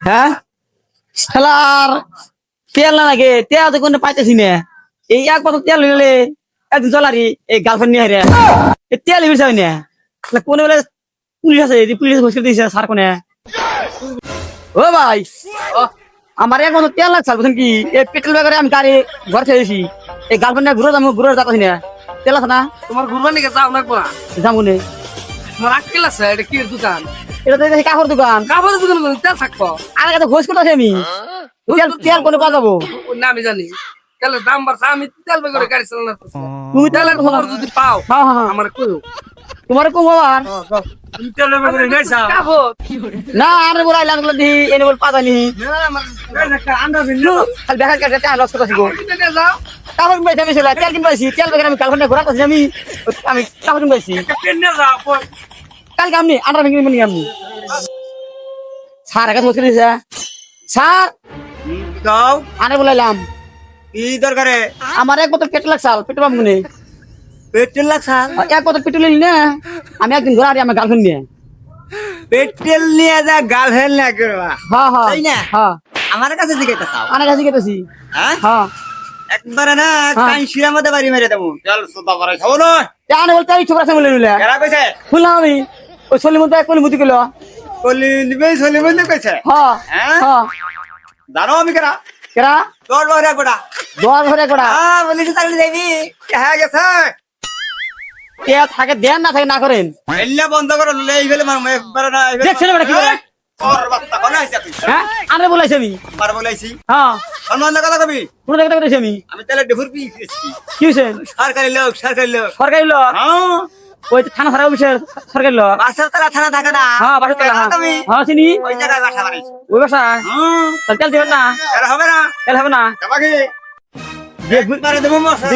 হ্যাঁ শালার তেল না লাগে তেল তো কোনো পাইতেছি না এই এক বছর তেল নিলে একদিন চলারি এই গার্লফ্রেন্ড নিয়ে হারে এই তেল বিষয় না কোন বলে পুলিশ আছে পুলিশ ঘুষ দিয়েছে স্যার কোনে ও ভাই আমার এক বছর তেল লাগছে বুঝছেন কি এই পেট্রোল ব্যাগে আমি গাড়ি ঘর ছেড়েছি এই গার্লফ্রেন্ড ঘুরে যাচ্ছি না তেল আছে না তোমার ঘুরবা নিকে যাও না কোয়া যাবো নে তোমার আক্কেল আছে এটা কি দোকান এটা তো দেখি কাপড় দোকান কাপড়ের দোকান করে তেল থাকবো আর কাছে ঘোষ করতেছি আমি তেল তেল কোনে পাওয়া যাবো না আমি জানি তেলের দাম বাড়ছে আমি তেল বেগে গাড়ি চালানো তুমি তেলের খবর যদি পাও হ্যাঁ হ্যাঁ আমার কইও তোমার কম আবার তুমি তেলের বেগে গাইছা কাপড় না আরে বলাই লাগলো দি এনে বল পাদানি না আমার একটা আন্দাজ নিল খালি দেখা কাটে টাকা লস করতেছি গো তুমি যাও কাপড় কিনবাই আমি সেলা তেল কিনবাইছি তেল বেগে আমি কালকে ঘোরা করছি আমি আমি কাপড় কিনবাইছি পেনে যাও কালকে আমি আন্ডার ভেঙে নিয়ে আমি স্যার কাছে বসে দিয়েছে স্যার দাও আরে বলাইলাম কি দরকারে আমার এক বোতল পেট্রোল লাগছাল পেট্রোল পাম্প গুনে পেট্রোল লাগছাল এক বোতল পেট্রোল নিলি না আমি একদিন ঘোরা আমার গার্লফ্রেন্ড নিয়ে পেট্রোল নিয়ে যা গার্লফ্রেন্ড না করবা হ্যাঁ হ্যাঁ তাই না? হ্যাঁ আমার কাছে জিজ্ঞাসা চাও আনার কাছে গেতেছি হ্যাঁ হ্যাঁ একবারে না হ্যাঁ। কাঁশির মধ্যে বাড়ি মেরে দেবো চল সুদা করে খাবো না আনে বলতে এই ছোকরা সামনে নিলে এরা কইছে শুনলাম আমি ওই সলির মধ্যে কোন মুতি গেল কলি নিবে চলি বন্ধু কইছে হ্যাঁ হ্যাঁ হ্যাঁ জানো আমি কেরা কেরা তোর বহরে গোটা দোয়ার ঘরে করা হ্যাঁ বলি তো চাকরি যাবি হ্যাঁ গেছে কে থাকে দেন না থাকে না করেন এল্লা বন্ধ করে ললে এই গেলে মার একবারে না দেখছেন বেটা কি করে? ওর বাচ্চা কোন আইছে তুই হ্যাঁ আনে বলাইছি আমি মার বলাইছি হ্যাঁ সম্মান কথা কবি কোন জায়গা করেছি আমি আমি তাহলে ডেফুর পিছি কি হয়েছে সরকারি লোক সরকারি লোক হ্যাঁ ওই যে থানা সারা অফিসের সরকারি লোক বাসার তারা থানা থাকে না হ্যাঁ বাসা তেলা তুমি হ্যাঁ চিনি ওই জায়গায় বাসা বানাইছো ওই বাসা হুম তেল দিবেন না এর হবে না তেল হবে না আমাকে মারে দেবো মশা